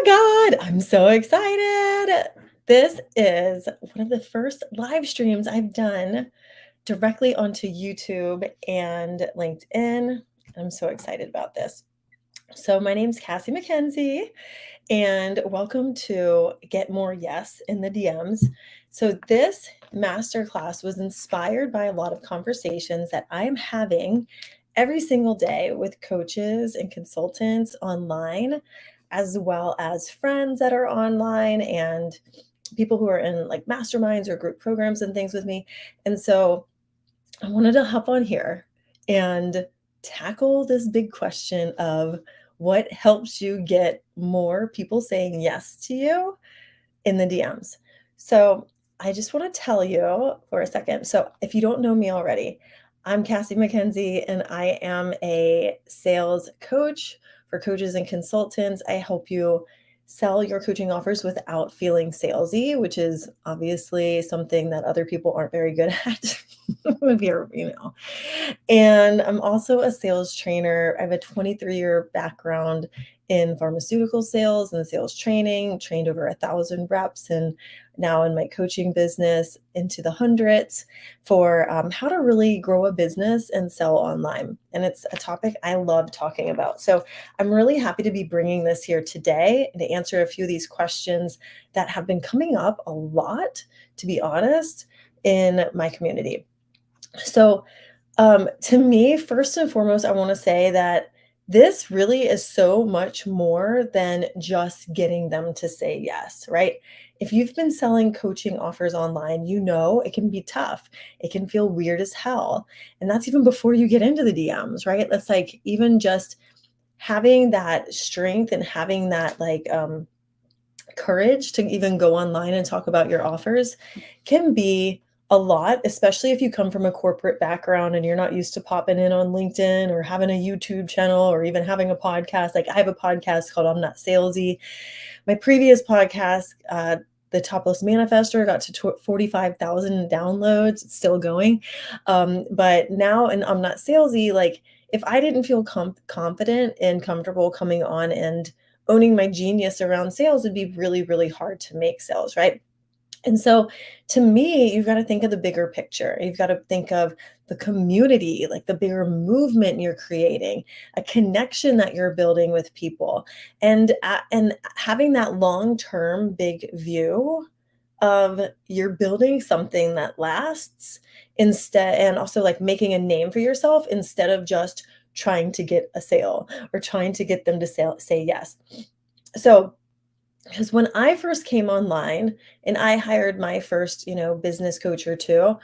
God, I'm so excited. This is one of the first live streams I've done directly onto YouTube and LinkedIn. I'm so excited about this. So, my name's Cassie McKenzie, and welcome to Get More Yes in the DMs. So, this masterclass was inspired by a lot of conversations that I'm having every single day with coaches and consultants online, as well as friends that are online and people who are in like masterminds or group programs and things with me. And so, I wanted to hop on here and tackle this big question of what helps you get more people saying yes to you in the DMs. So, I just want to tell you for a second. So, if you don't know me already, I'm Cassie McKenzie and I am a sales coach for coaches and consultants. I help you sell your coaching offers without feeling salesy, which is obviously something that other people aren't very good at. If you're. And I'm also a sales trainer. I have a 23-year background in pharmaceutical sales and sales training, trained over 1,000 reps, and now in my coaching business into the hundreds for how to really grow a business and sell online. And it's a topic I love talking about. So I'm really happy to be bringing this here today to answer a few of these questions that have been coming up a lot, to be honest, in my community. So, to me, first and foremost, I want to say that this really is so much more than just getting them to say yes, right? If you've been selling coaching offers online, you know it can be tough. It can feel weird as hell. And that's even before you get into the DMs, right? That's like even just having that strength and having that courage to even go online and talk about your offers can be a lot, especially if you come from a corporate background and you're not used to popping in on LinkedIn or having a YouTube channel or even having a podcast. Like I have a podcast called I'm Not Salesy. My previous podcast, the Topless Manifester, got to 45,000 downloads. It's still going. But now, and I'm Not Salesy, like if I didn't feel confident and comfortable coming on and owning my genius around sales, it'd be really, really hard to make sales, right? And so to me, you've got to think of the bigger picture. You've got to think of the community, like the bigger movement you're creating, a connection that you're building with people, and having that long-term big view of you're building something that lasts instead, and also like making a name for yourself instead of just trying to get a sale or trying to get them to say yes. So because when I first came online and I hired my first, business coach or two,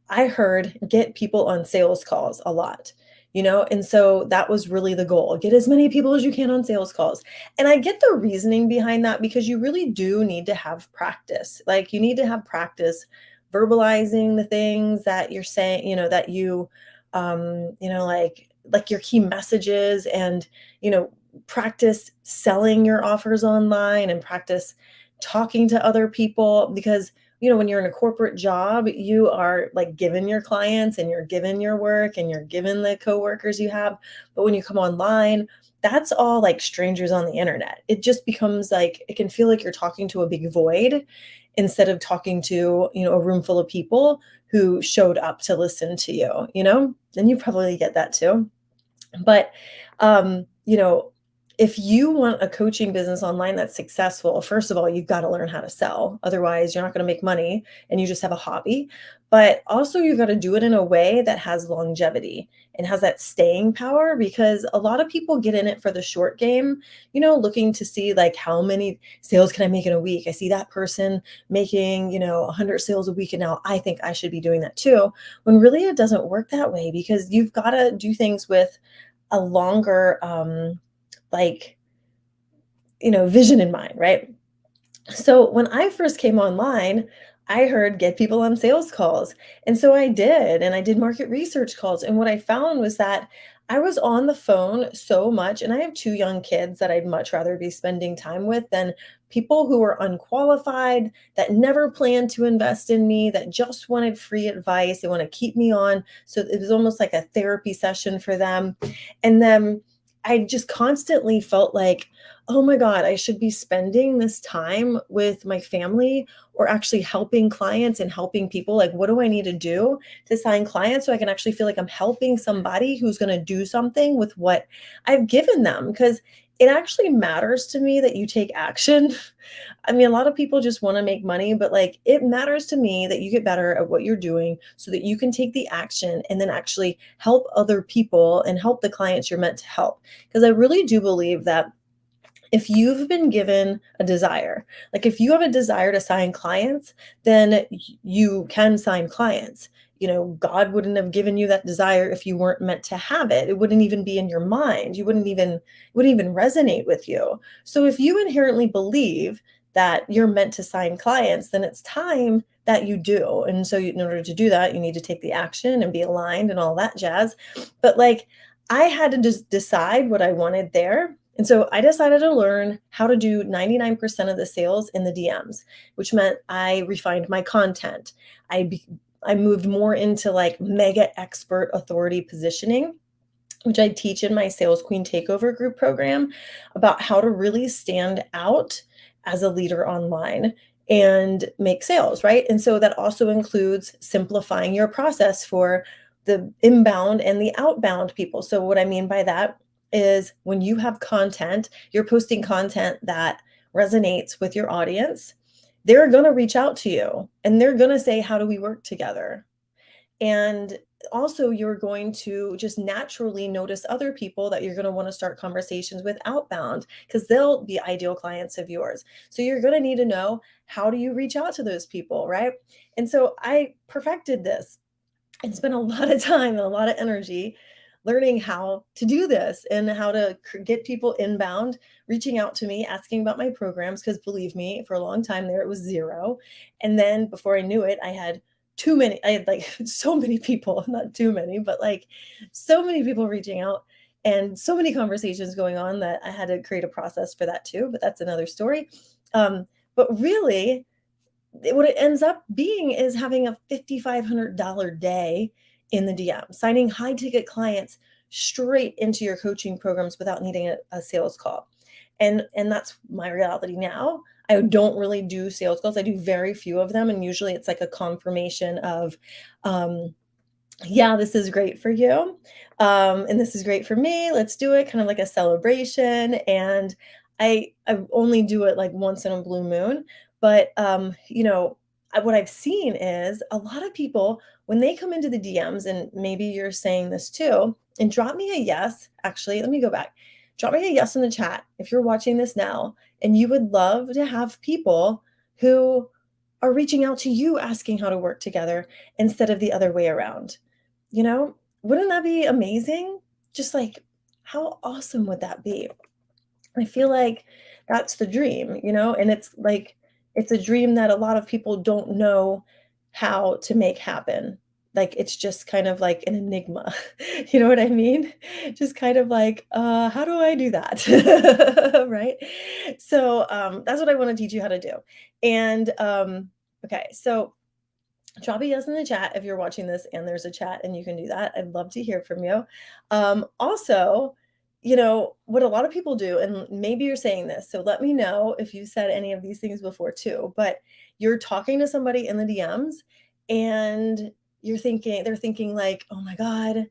I heard get people on sales calls a lot, and so that was really the goal. Get as many people as you can on sales calls. And I get the reasoning behind that because you really do need to have practice. Like you need to have practice verbalizing the things that you're saying, that you like your key messages and, practice selling your offers online and practice talking to other people because when you're in a corporate job, you are like given your clients and you're given your work and you're given the coworkers you have. But when you come online, that's all like strangers on the internet. It just becomes like it can feel like you're talking to a big void instead of talking to, a room full of people who showed up to listen to you. And you probably get that too. But if you want a coaching business online that's successful, first of all, you've got to learn how to sell. Otherwise, you're not going to make money and you just have a hobby. But also, you've got to do it in a way that has longevity and has that staying power because a lot of people get in it for the short game, looking to see like how many sales can I make in a week? I see that person making, 100 sales a week and now I think I should be doing that too. When really it doesn't work that way because you've got to do things with a longer like vision in mind, right? So when I first came online, I heard get people on sales calls. And so I did, and I did market research calls. And what I found was that I was on the phone so much, and I have two young kids that I'd much rather be spending time with than people who were unqualified, that never planned to invest in me, that just wanted free advice. They want to keep me on. So it was almost like a therapy session for them. And then I just constantly felt like, "Oh my god, I should be spending this time with my family or actually helping clients and helping people. Like, what do I need to do to sign clients so I can actually feel like I'm helping somebody who's gonna do something with what I've given them?" Because it actually matters to me that you take action. I mean, a lot of people just wanna make money, but, like, it matters to me that you get better at what you're doing so that you can take the action and then actually help other people and help the clients you're meant to help. Because I really do believe that if you've been given a desire, like if you have a desire to sign clients, then you can sign clients. God wouldn't have given you that desire if you weren't meant to have it. It wouldn't even be in your mind. It wouldn't even resonate with you. So if you inherently believe that you're meant to sign clients, then it's time that you do. And so in order to do that, you need to take the action and be aligned and all that jazz. But like I had to just decide what I wanted there, and so I decided to learn how to do 99% of the sales in the DMs, which meant I refined my content. I be, I moved more into like mega expert authority positioning, which I teach in my Sales Queen Takeover group program about how to really stand out as a leader online and make sales, right? And so that also includes simplifying your process for the inbound and the outbound people. So, what I mean by that is when you have content, you're posting content that resonates with your audience, they're going to reach out to you and they're going to say, "How do we work together?" And also, you're going to just naturally notice other people that you're going to want to start conversations with outbound because they'll be ideal clients of yours. So, you're going to need to know, how do you reach out to those people, right? And so, I perfected this and spent a lot of time and a lot of energy learning how to do this and how to get people inbound, reaching out to me, asking about my programs. Because believe me, for a long time there, it was zero. And then before I knew it, I had like so many people, not too many, but like so many people reaching out and so many conversations going on that I had to create a process for that too. But that's another story. But really, what it ends up being is having a $5,500 day in the DM, signing high ticket clients straight into your coaching programs without needing a sales call. And that's my reality now. I don't really do sales calls. I do very few of them. And usually it's like a confirmation of, um, yeah, this is great for you. And this is great for me. Let's do it. Kind of like a celebration. And I only do it like once in a blue moon. But what I've seen is a lot of people when they come into the DMs, and maybe you're saying this too, and drop me a yes. Actually, let me go back. Drop me a yes in the chat if you're watching this now and you would love to have people who are reaching out to you asking how to work together instead of the other way around. You know, wouldn't that be amazing? Just like, how awesome would that be? I feel like that's the dream, and it's like, it's a dream that a lot of people don't know how to make happen. Like, it's just kind of like an enigma. You know what I mean? Just kind of like, how do I do that? Right? So, that's what I want to teach you how to do. And, okay, so drop a yes in the chat if you're watching this and there's a chat and you can do that. I'd love to hear from you. Also, what a lot of people do, and maybe you're saying this, so let me know if you said any of these things before too, but you're talking to somebody in the DMs and they're thinking like, oh my God,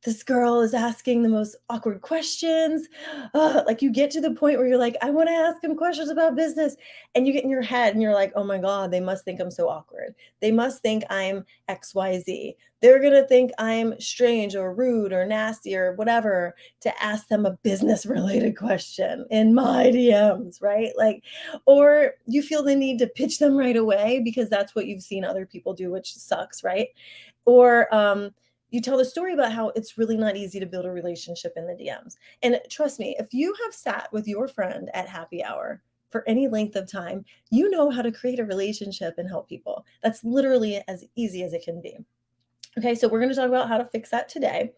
this girl is asking the most awkward questions. Like you get to the point where you're like, I want to ask him questions about business. And you get in your head and you're like, oh my God, they must think I'm so awkward. They must think I'm XYZ. They're going to think I'm strange or rude or nasty or whatever to ask them a business related question in my DMs, right? Like, or you feel the need to pitch them right away because that's what you've seen other people do, which sucks, right? Or, you tell the story about how it's really not easy to build a relationship in the DMs. And trust me, if you have sat with your friend at happy hour for any length of time, you know how to create a relationship and help people. That's literally as easy as it can be. Okay, so we're going to talk about how to fix that today.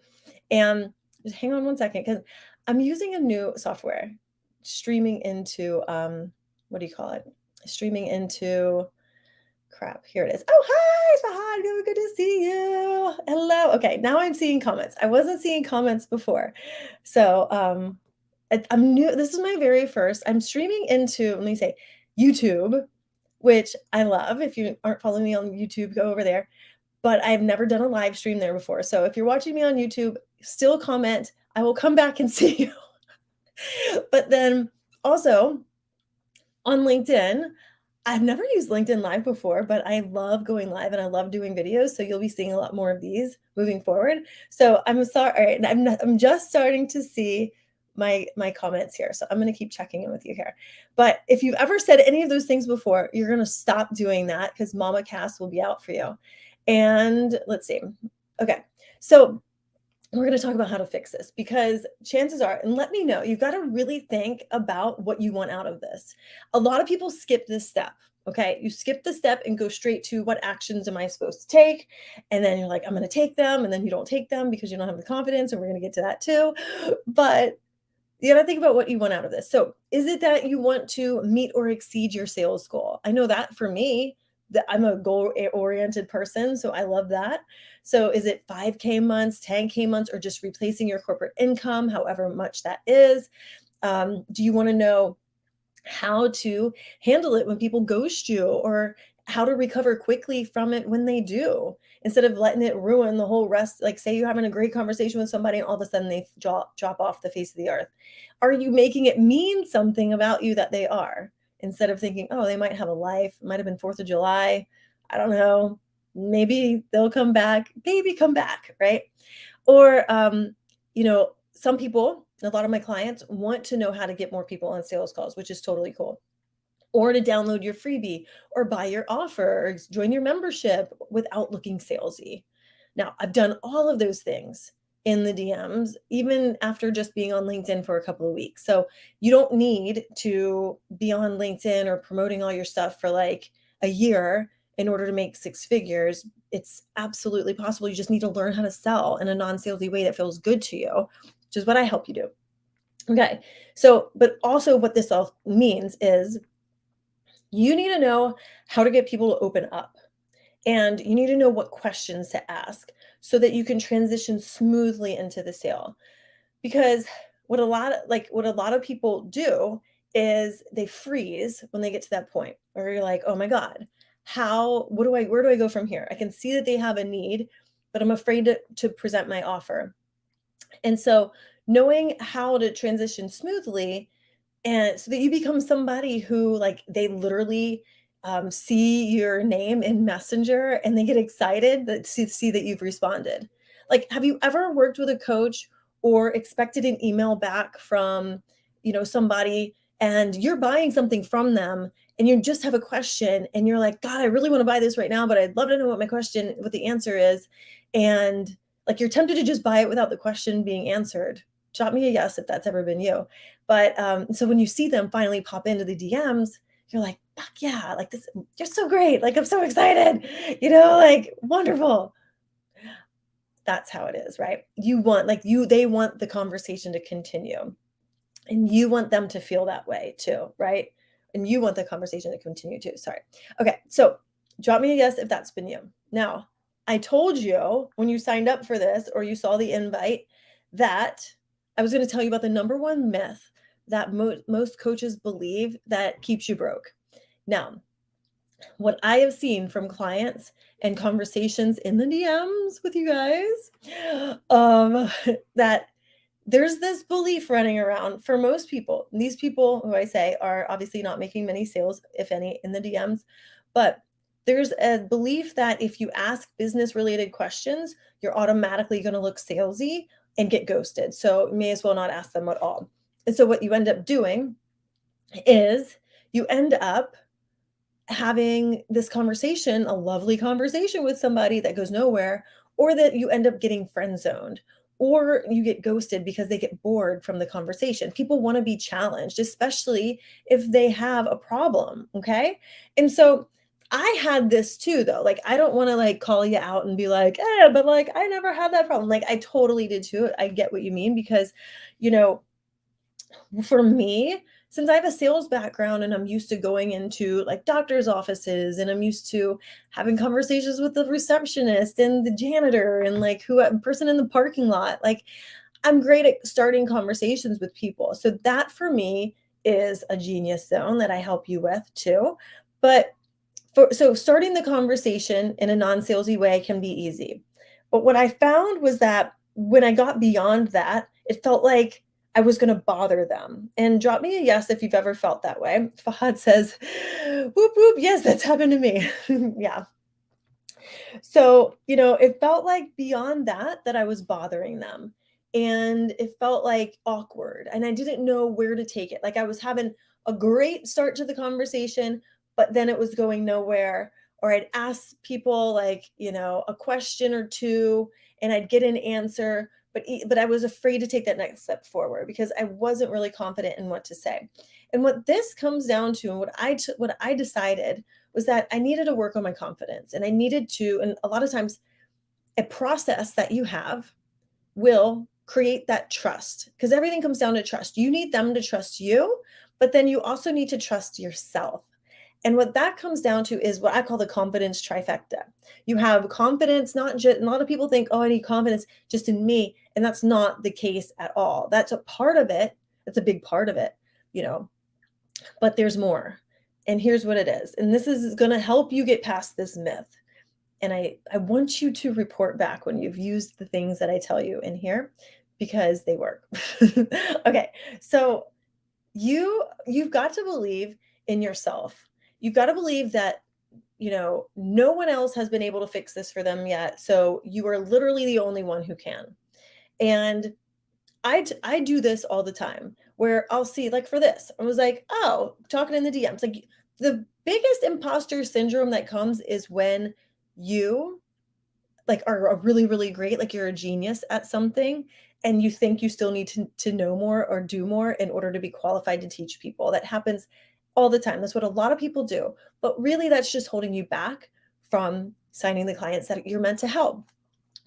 And just hang on one second because I'm using a new software streaming into, what do you call it? Streaming into, crap, here it is. Oh, hi, Fahad. Good to see you. Hello. Okay, now I'm seeing comments. I wasn't seeing comments before. So I'm new. This is my very first. I'm streaming into, let me say, YouTube, which I love. If you aren't following me on YouTube, go over there. But I've never done a live stream there before. So if you're watching me on YouTube, still comment. I will come back and see you. But then also on LinkedIn, I've never used LinkedIn Live before, but I love going live and I love doing videos. So you'll be seeing a lot more of these moving forward. So I'm sorry, all right, I'm just starting to see my comments here. So I'm going to keep checking in with you here. But if you've ever said any of those things before, you're going to stop doing that because Mama Cass will be out for you. And let's see. Okay. So we're going to talk about how to fix this because chances are, and let me know, you've got to really think about what you want out of this. A lot of people skip this step. Okay. You skip the step and go straight to what actions am I supposed to take? And then you're like, I'm going to take them. And then you don't take them because you don't have the confidence. And we're going to get to that too. But you got to think about what you want out of this. So, is it that you want to meet or exceed your sales goal? I know that for me, that I'm a goal oriented person, so I love that. So, is it 5K months, 10K months, or just replacing your corporate income, however much that is? Do you want to know how to handle it when people ghost you or how to recover quickly from it when they do instead of letting it ruin the whole rest? Like, say you're having a great conversation with somebody and all of a sudden they drop off the face of the earth. Are you making it mean something about you that they are, instead of thinking, oh, they might have a life, it might have been 4th of July, I don't know, maybe they'll come back, maybe come back, right? Or some people, a lot of my clients want to know how to get more people on sales calls, which is totally cool. Or to download your freebie or buy your offer or join your membership without looking salesy. Now, I've done all of those things in the DMs, even after just being on LinkedIn for a couple of weeks. So you don't need to be on LinkedIn or promoting all your stuff for like a year in order to make 6 figures. It's absolutely possible. You just need to learn how to sell in a non-salesy way that feels good to you, which is what I help you do. Okay. So, but also what this all means is you need to know how to get people to open up. And you need to know what questions to ask so that you can transition smoothly into the sale. Because what a lot of people do is they freeze when they get to that point where you're like, "Oh my god, where do I go from here? I can see that they have a need, but I'm afraid to present my offer." And so knowing how to transition smoothly and so that you become somebody who, like, they literally, see your name in Messenger and they get excited that to see that you've responded. Like, have you ever worked with a coach or expected an email back from, somebody and you're buying something from them and you just have a question and you're like, "God, I really wanna buy this right now, but I'd love to know what the answer is." And, like, you're tempted to just buy it without the question being answered. Drop me a yes if that's ever been you. But, so when you see them finally pop into the DMs, you're like, "Fuck yeah, like, this you're so great, like, I'm so excited," like, "Wonderful." That's how it is, right? They want the conversation to continue, and you want them to feel that way too, right? And you want the conversation to continue too, sorry. Okay, so drop me a yes if that's been you. Now, I told you when you signed up for this or you saw the invite that I was gonna tell you about the number one myth that most coaches believe that keeps you broke. Now, what I have seen from clients and conversations in the DMs with you guys, that there's this belief running around for most people. These people who I say are obviously not making many sales, if any, in the DMs, but there's a belief that if you ask business related questions, you're automatically going to look salesy and get ghosted. So you may as well not ask them at all. And so what you end up doing is you end up having this conversation, a lovely conversation with somebody that goes nowhere, or that you end up getting friend zoned, or you get ghosted because they get bored from the conversation. People want to be challenged, especially if they have a problem. Okay. And so I had this too, though. Like, I don't want to like call you out and be like, but like, I never had that problem. Like, I totally did too. I get what you mean because, you know, for me, since I have a sales background and I'm used to going into like doctor's offices and I'm used to having conversations with the receptionist and the janitor and like who person in the parking lot, like I'm great at starting conversations with people. So that for me is a genius zone that I help you with too. But so starting the conversation in a non-salesy way can be easy. But what I found was that when I got beyond that, it felt like I was going to bother them. And drop me a yes if you've ever felt that way. Fahad says, whoop, whoop. Yes, that's happened to me. Yeah. So, it felt like beyond that I was bothering them. And it felt like awkward. And I didn't know where to take it. Like I was having a great start to the conversation, but then it was going nowhere. Or I'd ask people like, a question or two, and I'd get an answer. But I was afraid to take that next step forward because I wasn't really confident in what to say. And what this comes down to, and what I decided was that I needed to work on my confidence and I needed to, and a lot of times a process that you have will create that trust because everything comes down to trust. You need them to trust you, but then you also need to trust yourself. And what that comes down to is what I call the confidence trifecta. You have confidence, not just, a lot of people think, oh, I need confidence just in me. And that's not the case at all. That's a part of it. That's a big part of it, you know, but there's more. And here's what it is. And this is going to help you get past this myth. And I want you to report back when you've used the things that I tell you in here because they work. Okay. So you've got to believe in yourself. You've got to believe that no one else has been able to fix this for them yet. So you are literally the only one who can. And I do this all the time where I'll see, like for this, I was like, oh, talking in the DMs, like the biggest imposter syndrome that comes is when you like are really, really great, like you're a genius at something and you think you still need to know more or do more in order to be qualified to teach people. That happens all the time. That's what a lot of people do. But really, that's just holding you back from signing the clients that you're meant to help.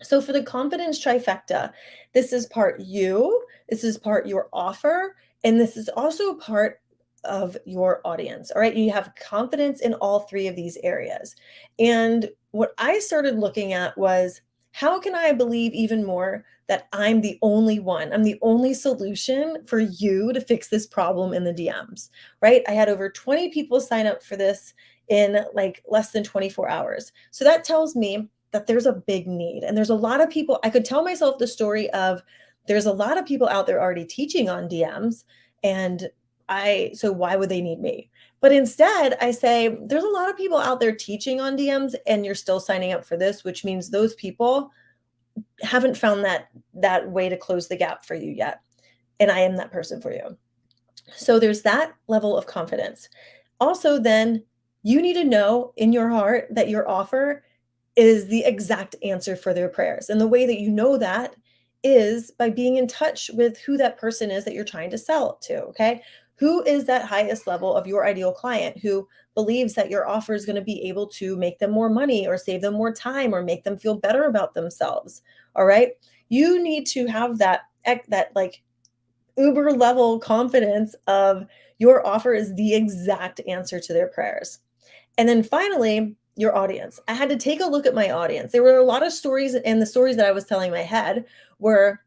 So for the confidence trifecta, this is part you, this is part your offer, and this is also part of your audience. All right. You have confidence in all three of these areas. And what I started looking at was how can I believe even more that I'm the only one? I'm the only solution for you to fix this problem in the DMs, right? I had over 20 people sign up for this in like less than 24 hours. So that tells me that there's a big need. And there's a lot of people, I could tell myself the story of there's a lot of people out there already teaching on DMs. And so why would they need me? But instead, I say there's a lot of people out there teaching on DMs and you're still signing up for this, which means those people haven't found that way to close the gap for you yet. And I am that person for you. So there's that level of confidence. Also, then you need to know in your heart that your offer is the exact answer for their prayers. And the way that you know that is by being in touch with who that person is that you're trying to sell to. Okay. Who is that highest level of your ideal client who believes that your offer is going to be able to make them more money or save them more time or make them feel better about themselves? All right. You need to have that like uber level confidence of your offer is the exact answer to their prayers. And then finally, your audience. I had to take a look at my audience. There were a lot of stories, and the stories that I was telling in my head were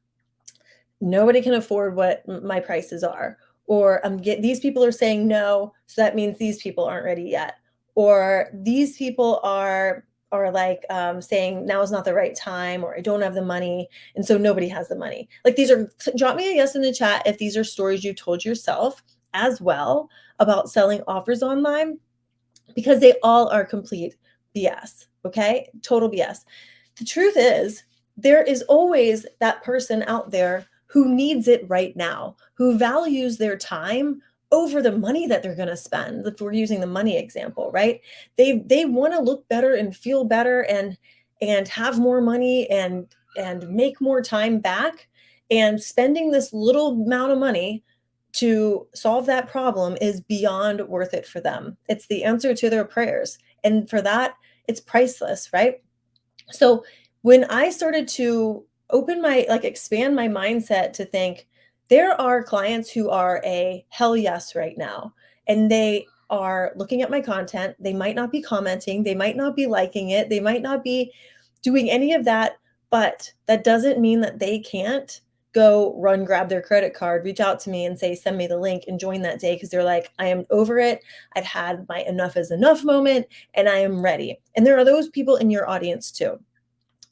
nobody can afford what my prices are, or these people are saying no, so that means these people aren't ready yet, or these people are like saying now is not the right time, or I don't have the money, and so nobody has the money. Like drop me a yes in the chat if these are stories you told yourself as well about selling offers online, because they all are complete BS. Okay. Total BS. The truth is, there is always that person out there who needs it right now, who values their time over the money that they're going to spend. If we're using the money example, right? They want to look better and feel better and have more money and make more time back. And spending this little amount of money to solve that problem is beyond worth it for them. It's the answer to their prayers. And for that, it's priceless, right? So when I started to expand my mindset to think there are clients who are a hell yes right now, and they are looking at my content. They might not be commenting, they might not be liking it, they might not be doing any of that, but that doesn't mean that they can't go run, grab their credit card, reach out to me and say, send me the link and join that day because they're like, I am over it. I've had my enough is enough moment and I am ready. And there are those people in your audience too.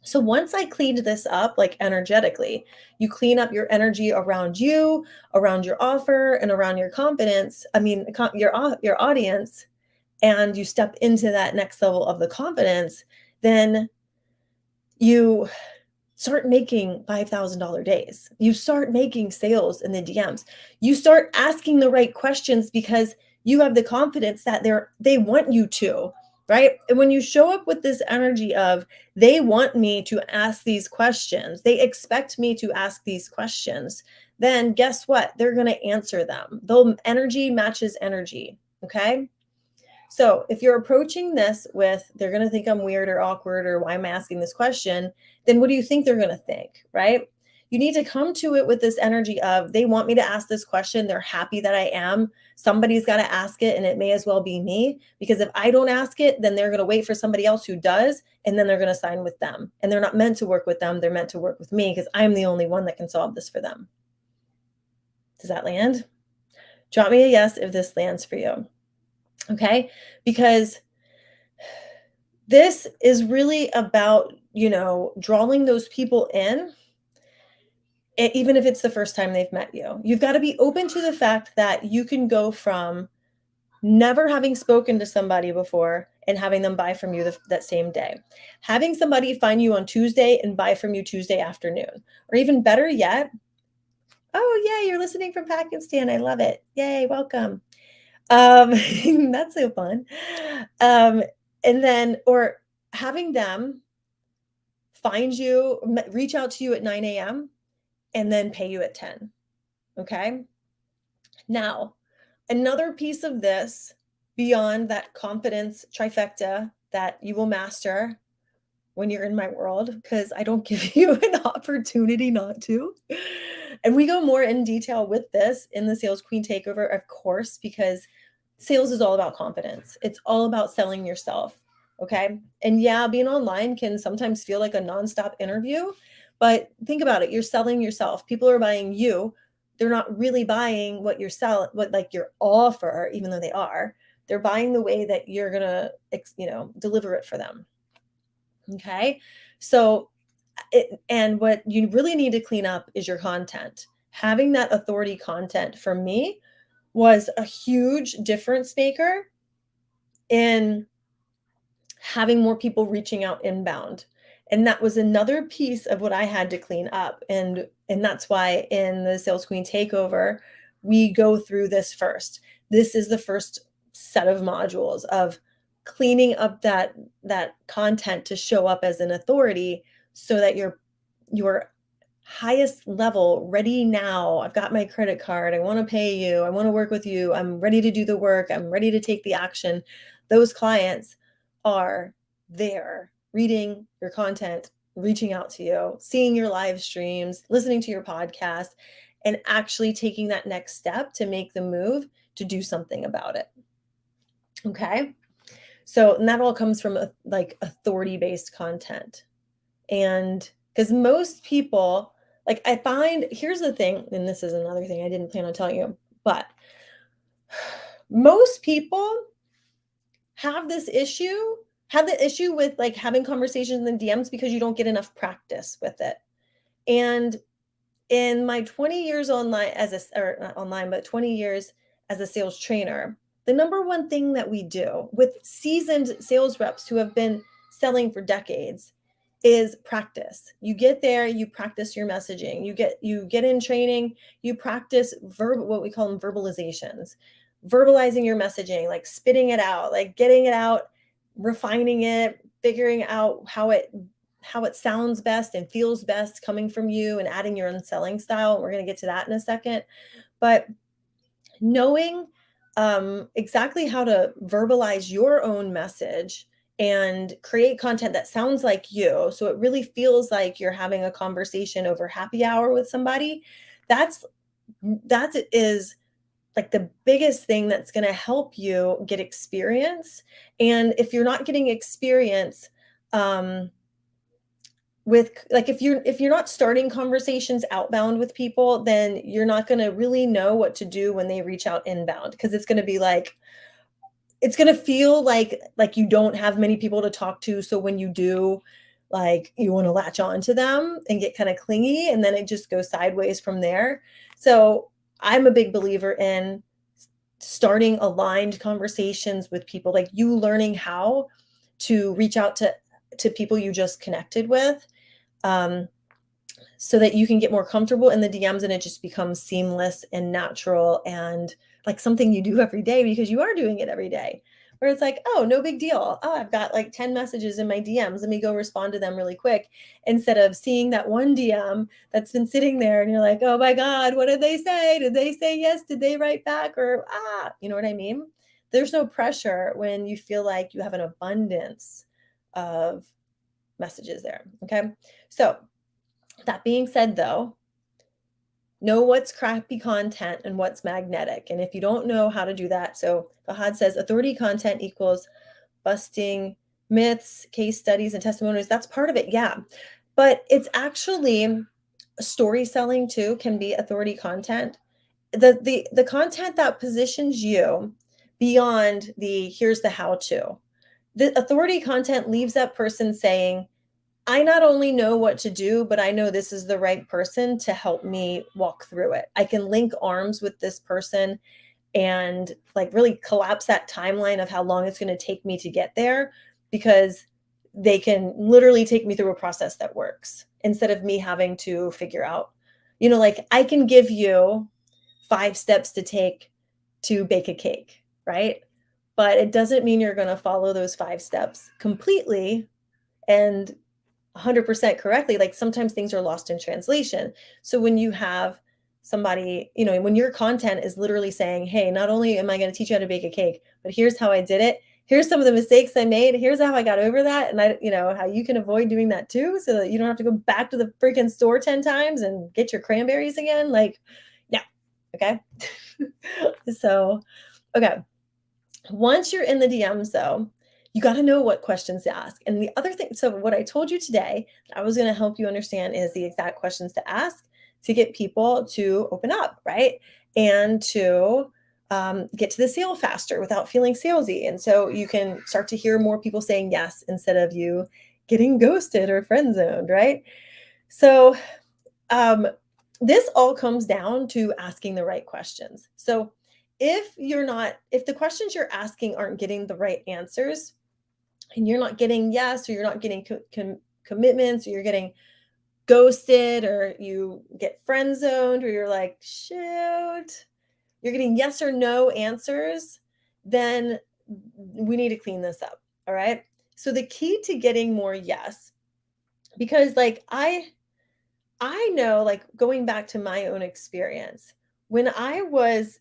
So once I cleaned this up, like energetically, you clean up your energy around you, around your offer, and around your confidence. I mean, your audience, and you step into that next level of the confidence, then you start making $5,000 days. You start making sales in the DMs. You start asking the right questions because you have the confidence that they want you to, right? And when you show up with this energy of they want me to ask these questions, they expect me to ask these questions, then guess what? They're going to answer them. Though energy matches energy, okay? So if you're approaching this with, they're going to think I'm weird or awkward or why am I asking this question? Then what do you think they're going to think, right? You need to come to it with this energy of they want me to ask this question. They're happy that I am. Somebody's got to ask it, and it may as well be me. Because if I don't ask it, then they're going to wait for somebody else who does, and then they're going to sign with them. And they're not meant to work with them. They're meant to work with me because I'm the only one that can solve this for them. Does that land? Drop me a yes if this lands for you. Okay? Because this is really about, drawing those people in, even if it's the first time they've met you. You've got to be open to the fact that you can go from never having spoken to somebody before and having them buy from you that same day. Having somebody find you on Tuesday and buy from you Tuesday afternoon. Or even better yet, oh, yeah, you're listening from Pakistan. I love it. Yay, welcome. That's so fun. And then, or having them find you, reach out to you at 9 a.m. and then pay you at 10. Okay. Now, another piece of this beyond that confidence trifecta that you will master when you're in my world, because I don't give you an opportunity not to. And we go more in detail with this in the Sales Queen Takeover, of course, because sales is all about confidence. It's all about selling yourself. Okay. And yeah, being online can sometimes feel like a nonstop interview, but think about it. You're selling yourself. People are buying you. They're not really buying what you're selling, what like your offer, even though they are. They're buying the way that you're going to, deliver it for them. Okay. So, and what you really need to clean up is your content. Having that authority content for me was a huge difference maker in having more people reaching out inbound. And that was another piece of what I had to clean up. And that's why in the Sales Queen Takeover, we go through this first. This is the first set of modules of cleaning up that content to show up as an authority so that your highest level, ready now. I've got my credit card. I want to pay you. I want to work with you. I'm ready to do the work. I'm ready to take the action. Those clients are there reading your content, reaching out to you, seeing your live streams, listening to your podcast, and actually taking that next step to make the move to do something about it. Okay. So, and that all comes from like authority-based content. And because most people, like I find, here's the thing, and this is another thing I didn't plan on telling you, but most people have the issue with like having conversations in DMs because you don't get enough practice with it. And in my 20 years online or not online, but 20 years as a sales trainer, the number one thing that we do with seasoned sales reps who have been selling for decades is practice. You get there, you practice your messaging. You get in training, you practice what we call them verbalizations. Verbalizing your messaging, like spitting it out, like getting it out, refining it, figuring out how it sounds best and feels best coming from you, and adding your own selling style. We're going to get to that in a second. But knowing exactly how to verbalize your own message and create content that sounds like you, so it really feels like you're having a conversation over happy hour with somebody, that is like the biggest thing that's going to help you get experience. And if you're not getting experience, with like if you're not starting conversations outbound with people, then you're not going to really know what to do when they reach out inbound, because it's going to be like it's going to feel like you don't have many people to talk to, so when you do, like, you want to latch on to them and get kind of clingy, and then it just goes sideways from there. So I'm a big believer in starting aligned conversations with people, like you learning how to reach out to people you just connected with, um, so that you can get more comfortable in the DMs and it just becomes seamless and natural and like something you do every day because you are doing it every day. Where it's like, oh, no big deal. Oh, I've got like 10 messages in my DMs. Let me go respond to them really quick. Instead of seeing that one DM that's been sitting there and you're like, oh my God, what did they say? Did they say yes? Did they write back? Or, you know what I mean? There's no pressure when you feel like you have an abundance of messages there. Okay. So, that being said, though, know what's crappy content and what's magnetic. And if you don't know how to do that, so Fahad says authority content equals busting myths, case studies, and testimonials. That's part of it, yeah. But it's actually story selling too, can be authority content. The content that positions you beyond the here's the how to. The authority content leaves that person saying, I not only know what to do, but I know this is the right person to help me walk through it. I can link arms with this person and like really collapse that timeline of how long it's going to take me to get there, because they can literally take me through a process that works instead of me having to figure out, like I can give you 5 steps to take to bake a cake, right? But it doesn't mean you're going to follow those 5 steps completely and 100% correctly. Like sometimes things are lost in translation. So when you have somebody, when your content is literally saying, hey, not only am I going to teach you how to bake a cake, but here's how I did it. Here's some of the mistakes I made. Here's how I got over that. And how you can avoid doing that too, so that you don't have to go back to the freaking store 10 times and get your cranberries again. Like, yeah. Okay. So, okay. Once you're in the DMs though, you got to know what questions to ask. And the other thing, so what I told you today, I was going to help you understand is the exact questions to ask to get people to open up, right? And to get to the sale faster without feeling salesy. And so you can start to hear more people saying yes instead of you getting ghosted or friend zoned, right? So this all comes down to asking the right questions. So if the questions you're asking aren't getting the right answers, and you're not getting yes, or you're not getting commitments, or you're getting ghosted, or you get friend zoned, or you're like, shoot, you're getting yes or no answers, then we need to clean this up. All right. So the key to getting more yes, because like I know, like going back to my own experience, when I was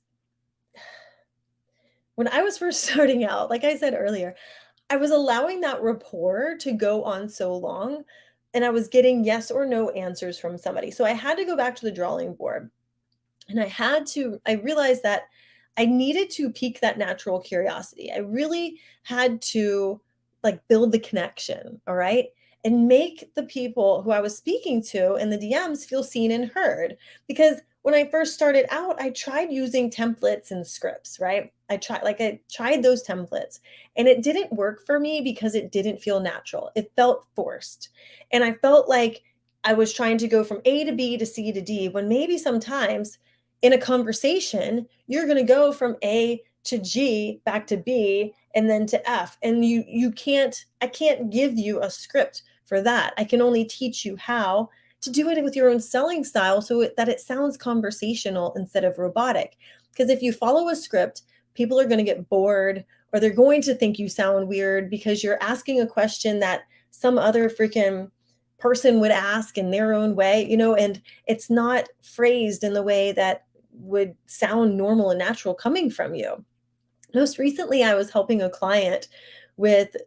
first starting out, like I said earlier, I was allowing that rapport to go on so long, and I was getting yes or no answers from somebody. So I had to go back to the drawing board, and I realized that I needed to pique that natural curiosity. I really had to like build the connection, all right? And make the people who I was speaking to in the DMs feel seen and heard. Because when I first started out, I tried using templates and scripts, right? I tried those templates, and it didn't work for me because it didn't feel natural. It felt forced. And I felt like I was trying to go from A to B to C to D, when maybe sometimes in a conversation, you're going to go from A to G back to B and then to F. And I can't give you a script for that. I can only teach you how to do it with your own selling style, so that it sounds conversational instead of robotic. Because if you follow a script, people are going to get bored, or they're going to think you sound weird because you're asking a question that some other freaking person would ask in their own way, and it's not phrased in the way that would sound normal and natural coming from you. Most recently, I was helping a client with,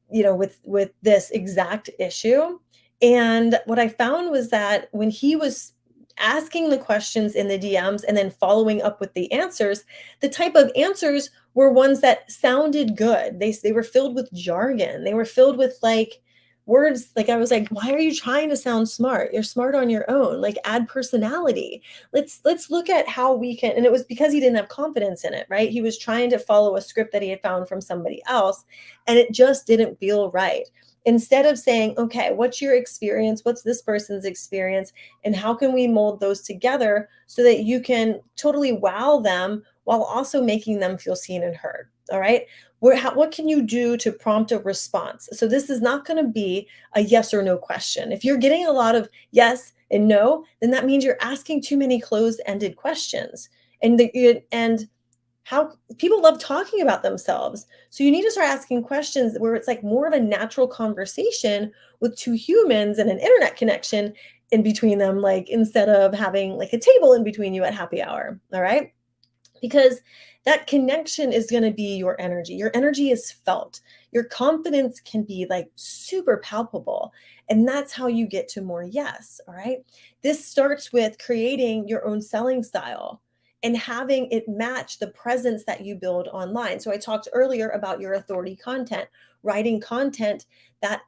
with this exact issue. And what I found was that when he was asking the questions in the DMs and then following up with the answers, the type of answers were ones that sounded good. They were filled with jargon. They were filled with like words, like I was like, why are you trying to sound smart? You're smart on your own. Like add personality. Let's look at how we can, and it was because he didn't have confidence in it, right? He was trying to follow a script that he had found from somebody else, and it just didn't feel right. Instead of saying, okay, what's your experience? What's this person's experience? And how can we mold those together so that you can totally wow them while also making them feel seen and heard? All right. What can you do to prompt a response? So this is not going to be a yes or no question. If you're getting a lot of yes and no, then that means you're asking too many closed-ended questions. And how people love talking about themselves. So you need to start asking questions where it's like more of a natural conversation with two humans and an internet connection in between them, like instead of having like a table in between you at happy hour. All right. Because that connection is going to be your energy. Your energy is felt. Your confidence can be like super palpable. And that's how you get to more yes. All right. This starts with creating your own selling style and having it match the presence that you build online. So I talked earlier about your authority content, writing content that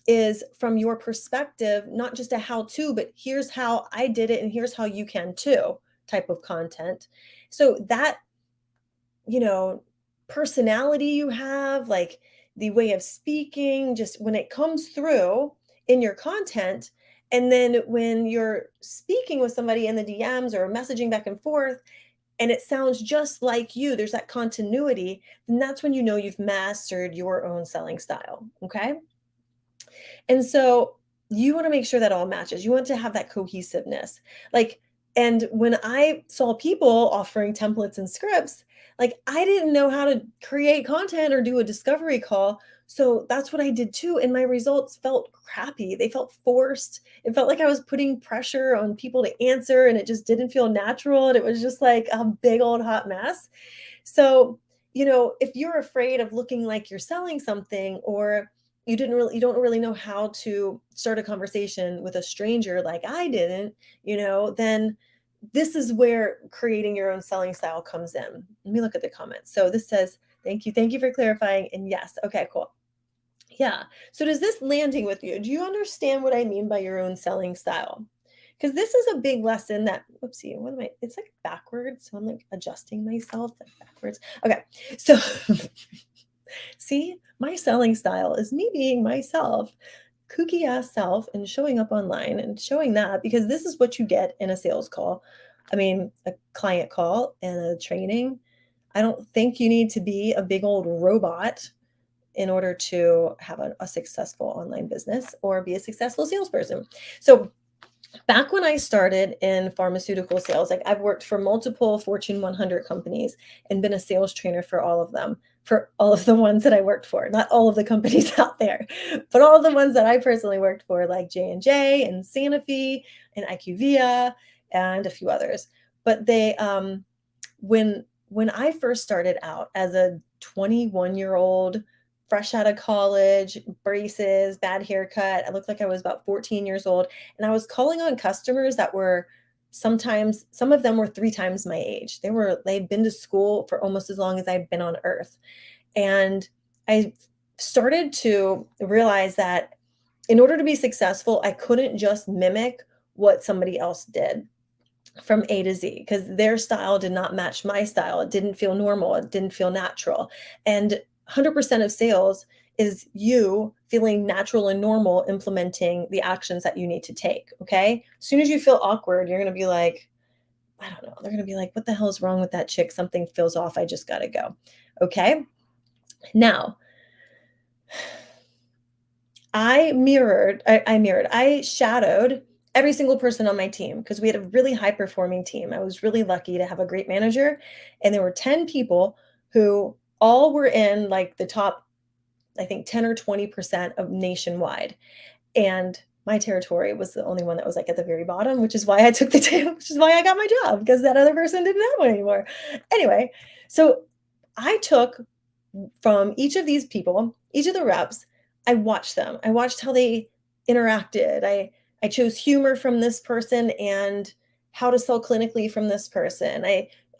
is from your perspective, not just a how to, but here's how I did it and here's how you can too type of content. So that, you know, personality you have, like the way of speaking, just when it comes through in your content, and then when you're speaking with somebody in the DMs or messaging back and forth, and it sounds just like you, there's that continuity, then that's when you know you've mastered your own selling style. Okay. And so you want to make sure that all matches. You want to have that cohesiveness. Like, and when I saw people offering templates and scripts, like I didn't know how to create content or do a discovery call. So that's what I did too. And my results felt crappy. They felt forced. It felt like I was putting pressure on people to answer and it just didn't feel natural. And it was just like a big old hot mess. So, if you're afraid of looking like you're selling something or you don't really know how to start a conversation with a stranger like I didn't, then this is where creating your own selling style comes in. Let me look at the comments. So this says, thank you for clarifying. And yes, okay, cool. Yeah. So does this landing with you? Do you understand what I mean by your own selling style? Because this is a big lesson that, whoopsie, what am I? It's like backwards. So I'm like adjusting myself like backwards. Okay. So see, my selling style is me being myself, kooky ass self, and showing up online and showing that because this is what you get in a sales call. I mean, a client call and a training. I don't think you need to be a big old robot in order to have a successful online business or be a successful salesperson. So back when I started in pharmaceutical sales, like I've worked for multiple Fortune 100 companies and been a sales trainer for all of them, for all of the ones that I worked for, not all of the companies out there, but all of the ones that I personally worked for, like J&J and Sanofi and IQVIA and a few others. But when I first started out as a 21-year-old, fresh out of college, braces, bad haircut, I looked like I was about 14 years old, and I was calling on customers that were sometimes some of them were 3 times my age. They'd been to school for almost as long as I'd been on earth. And I started to realize that in order to be successful, I couldn't just mimic what somebody else did from A to Z because their style did not match my style. It didn't feel normal. It didn't feel natural. And 100% of sales is you feeling natural and normal implementing the actions that you need to take. Okay. As soon as you feel awkward, you're going to be like, I don't know. They're going to be like, what the hell is wrong with that chick? Something feels off. I just got to go. Okay. Now, I shadowed every single person on my team because we had a really high performing team. I was really lucky to have a great manager, and there were 10 people who all were in like the top, I think 10 or 20% of nationwide. And my territory was the only one that was like at the very bottom, which is why I took which is why I got my job because that other person didn't have one anymore. Anyway, so I took from each of these people, each of the reps, I watched them. I watched how they interacted. I chose humor from this person and how to sell clinically from this person.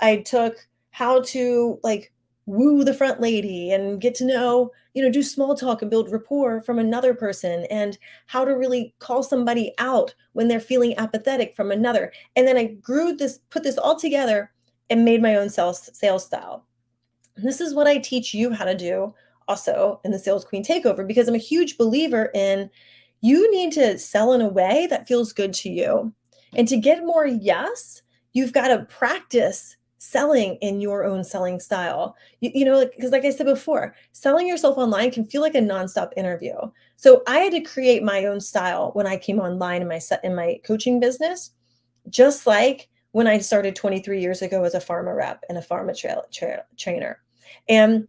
I took how to like woo the front lady and get to know, do small talk and build rapport from another person, and how to really call somebody out when they're feeling apathetic from another. And then I put this all together and made my own sales style. And this is what I teach you how to do also in the Sales Queen Takeover, because I'm a huge believer in, you need to sell in a way that feels good to you. And to get more yes, you've got to practice selling in your own selling style. Because like I said before, selling yourself online can feel like a nonstop interview. So I had to create my own style when I came online in my coaching business, just like when I started 23 years ago as a pharma rep and a pharma trainer. And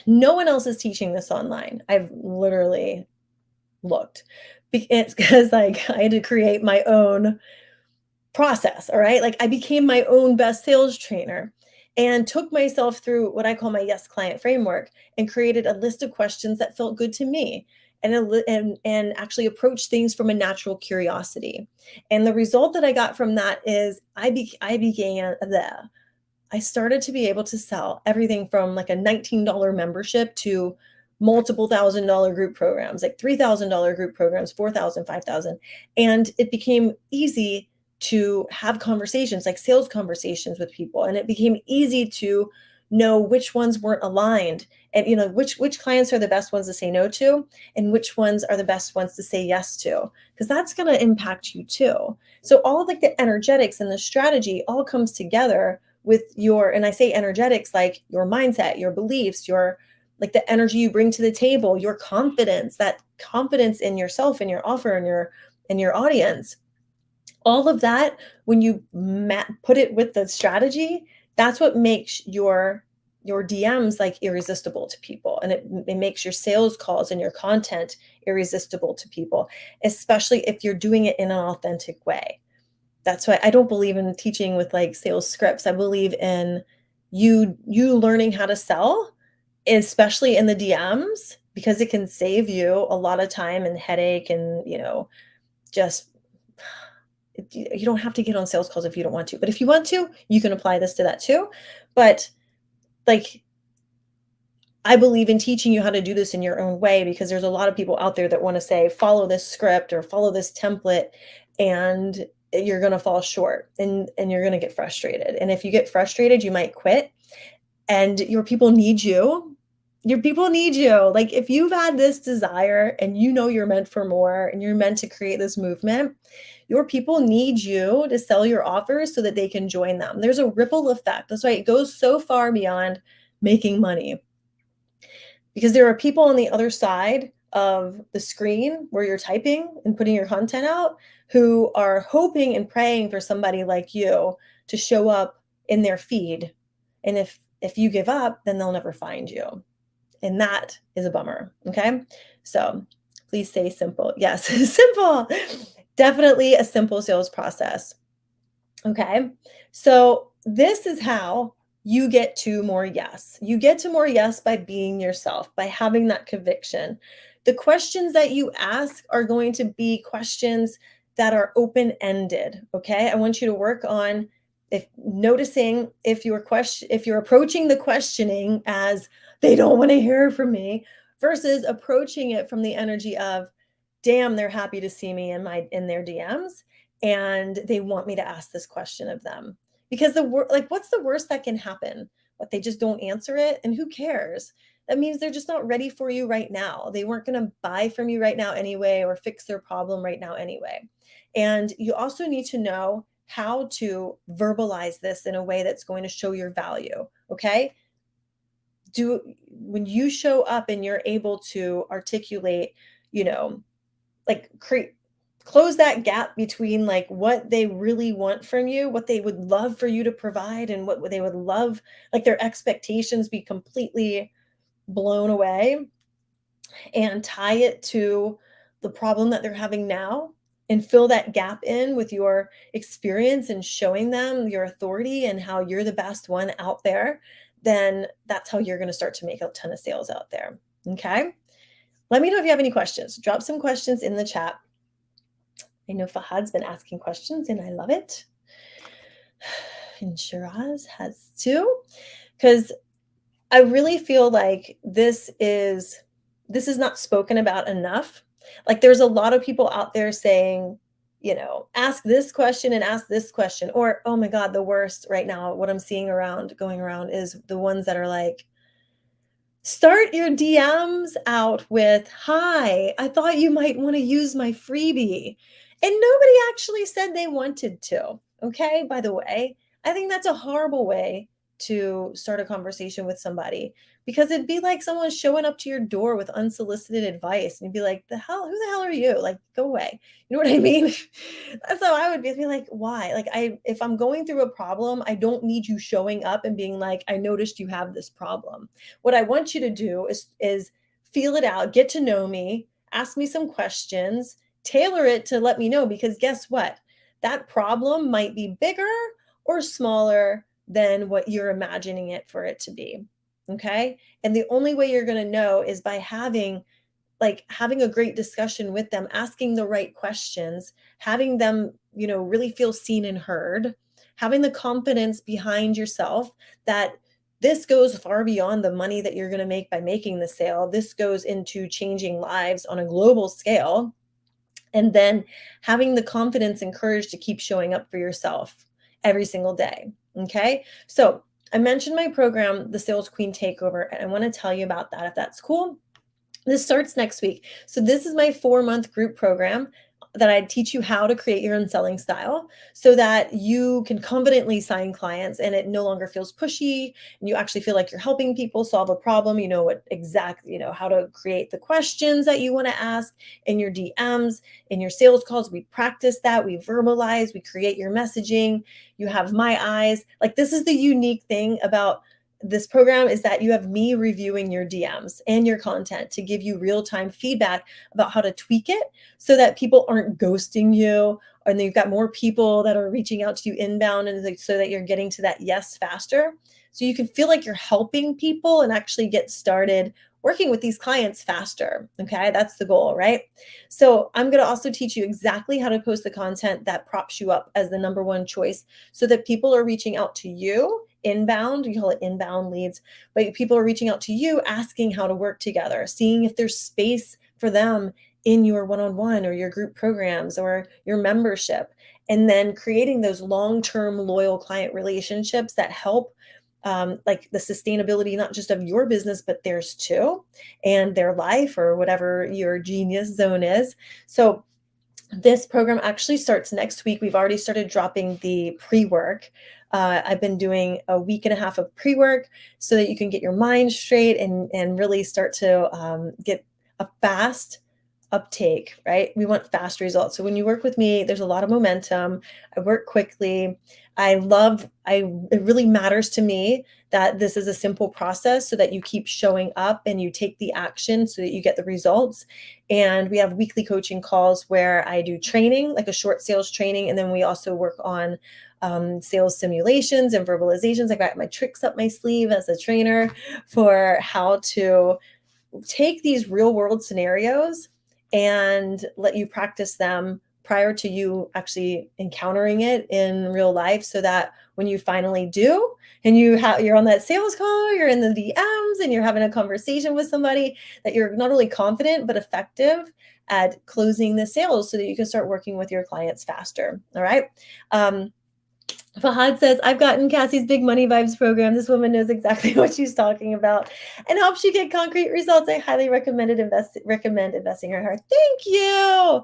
no one else is teaching this online. I've literally looked. It's because like I had to create my own process, all right? Like I became my own best sales trainer and took myself through what I call my yes client framework and created a list of questions that felt good to me, and actually approached things from a natural curiosity. And the result that I got from that is I started to be able to sell everything from like a $19 membership to multiple $1,000 group programs, like $3,000 group programs, 4,000, 5,000. And it became easy to have conversations, like sales conversations with people. And it became easy to know which ones weren't aligned, and which clients are the best ones to say no to and which ones are the best ones to say yes to, because that's going to impact you too. So all of like the energetics and the strategy all comes together with and I say energetics, like your mindset, your beliefs, your like the energy you bring to the table, your confidence, that confidence in yourself and your offer and your audience. All of that, when you put it with the strategy, that's what makes your DMs like irresistible to people, and it makes your sales calls and your content irresistible to people, especially if you're doing it in an authentic way. That's why I don't believe in teaching with like sales scripts. I believe in you learning how to sell, especially in the DMs, because it can save you a lot of time and headache, and just you don't have to get on sales calls if you don't want to. But if you want to, you can apply this to that too. But like, I believe in teaching you how to do this in your own way, because there's a lot of people out there that want to say, follow this script or follow this template, and you're going to fall short, and you're going to get frustrated. And if you get frustrated, you might quit, and your people need you. Your people need you. Like if you've had this desire and you're meant for more and you're meant to create this movement, your people need you to sell your offers so that they can join them. There's a ripple effect. That's why it goes so far beyond making money, because there are people on the other side of the screen where you're typing and putting your content out, who are hoping and praying for somebody like you to show up in their feed. And if you give up, then they'll never find you. And that is a bummer. Okay. So please say simple. Yes, simple. Definitely a simple sales process. Okay. So this is how you get to more yes. You get to more yes by being yourself, by having that conviction. The questions that you ask are going to be questions that are open-ended. Okay. I want you to work on noticing if you're approaching the questioning as they don't want to hear from me, versus approaching it from the energy of, damn, they're happy to see me in their DMs, and they want me to ask this question of them. Because what's the worst that can happen? What, they just don't answer it, and who cares? That means they're just not ready for you right now. They weren't going to buy from you right now anyway, or fix their problem right now anyway. And you also need to know how to verbalize this in a way that's going to show your value. Okay. When you show up and you're able to articulate, like close that gap between like what they really want from you, what they would love for you to provide, and what they would love, like their expectations be completely blown away, and tie it to the problem that they're having now, and fill that gap in with your experience and showing them your authority and how you're the best one out there, then that's how you're going to start to make a ton of sales out there. Okay. Let me know if you have any questions. Drop some questions in the chat. I know Fahad's been asking questions and I love it. And Shiraz has too, because I really feel like this is not spoken about enough. Like, there's a lot of people out there saying, "Ask this question and ask this question," or, oh my god, the worst right now, what I'm seeing going around is the ones that are like, "Start your DMs out with, 'Hi, I thought you might wanna use my freebie.'" And nobody actually said they wanted to, okay, by the way. I think that's a horrible way to start a conversation with somebody because it'd be like someone showing up to your door with unsolicited advice, and you'd be like, who the hell are you? Like, go away." You know what I mean? That's how I would be like, "Why?" Like, if I'm going through a problem, I don't need you showing up and being like, "I noticed you have this problem." What I want you to do is feel it out, get to know me, ask me some questions, tailor it to let me know because guess what? That problem might be bigger or smaller than what you're imagining it for it to be. Okay? And the only way you're going to know is by having a great discussion with them, asking the right questions, having them, really feel seen and heard, having the confidence behind yourself that this goes far beyond the money that you're going to make by making the sale. This goes into changing lives on a global scale. And then having the confidence and courage to keep showing up for yourself every single day. Okay. So I mentioned my program, the Sales Queen Takeover, and I want to tell you about that if that's cool. This starts next week. So this is my 4-month group program that I teach you how to create your own selling style so that you can confidently sign clients and it no longer feels pushy and you actually feel like you're helping people solve a problem. You know what exactly, how to create the questions that you want to ask in your DMs, in your sales calls. We practice that, we verbalize, we create your messaging. You have my eyes. Like, this is the unique thing about this program is that you have me reviewing your DMs and your content to give you real-time feedback about how to tweak it so that people aren't ghosting you, and then you've got more people that are reaching out to you inbound, and so that you're getting to that yes faster. So you can feel like you're helping people and actually get started working with these clients faster. Okay, that's the goal, right? So I'm going to also teach you exactly how to post the content that props you up as the number one choice so that people are reaching out to you inbound. We call it inbound leads, but people are reaching out to you asking how to work together, seeing if there's space for them in your one-on-one or your group programs or your membership, and then creating those long-term loyal client relationships that help, like the sustainability not just of your business but theirs too, and their life or whatever your genius zone is. So this program actually starts next week. We've already started dropping the pre-work. I've been doing a week and a half of pre-work so that you can get your mind straight and really start to get a fast uptake, right? We want fast results. So when you work with me, there's a lot of momentum. I work quickly. It really matters to me that this is a simple process so that you keep showing up and you take the action so that you get the results. And we have weekly coaching calls where I do training, like a short sales training. And then we also work on sales simulations and verbalizations. I got my tricks up my sleeve as a trainer for how to take these real world scenarios and let you practice them prior to you actually encountering it in real life so that when you finally do and you're on that sales call, you're in the DMs and you're having a conversation with somebody, that you're not only confident but effective at closing the sales so that you can start working with your clients faster. All right. um, Fahad says, I've gotten Cassie's Big Money Vibes program. This woman knows exactly what she's talking about and helps you get concrete results. I highly recommend investing her heart. Thank you.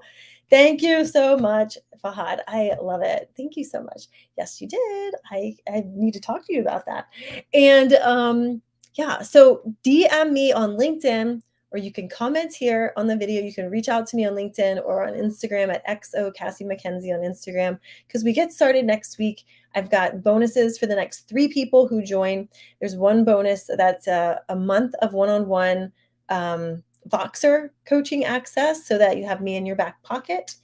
Thank you so much, Fahad. I love it. Thank you so much. Yes, you did. I need to talk to you about that. And yeah, so DM me on LinkedIn, or you can comment here on the video. You can reach out to me on LinkedIn or on Instagram at XO Cassie McKenzie on Instagram, because we get started next week. I've got bonuses for the next 3 people who join. There's one bonus that's a month of one-on-one Voxer coaching access so that you have me in your back pocket.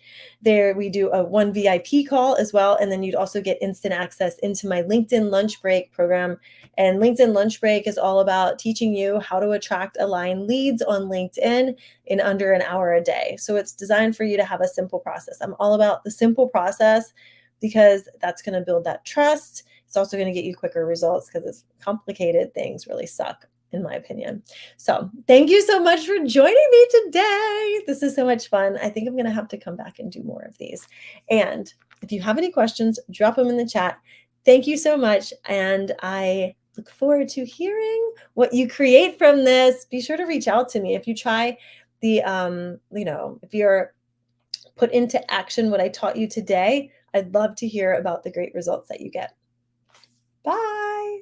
There we do a one VIP call as well. And then you'd also get instant access into my LinkedIn lunch break program. And LinkedIn lunch break is all about teaching you how to attract aligned leads on LinkedIn in under an hour a day. So it's designed for you to have a simple process. I'm all about the simple process because that's going to build that trust. It's also going to get you quicker results because it's complicated things really suck, in my opinion. So thank you so much for joining me today. This is so much fun. I think I'm going to have to come back and do more of these. And if you have any questions, drop them in the chat. Thank you so much. And I look forward to hearing what you create from this. Be sure to reach out to me if you try the, if you're put into action what I taught you today. I'd love to hear about the great results that you get. Bye.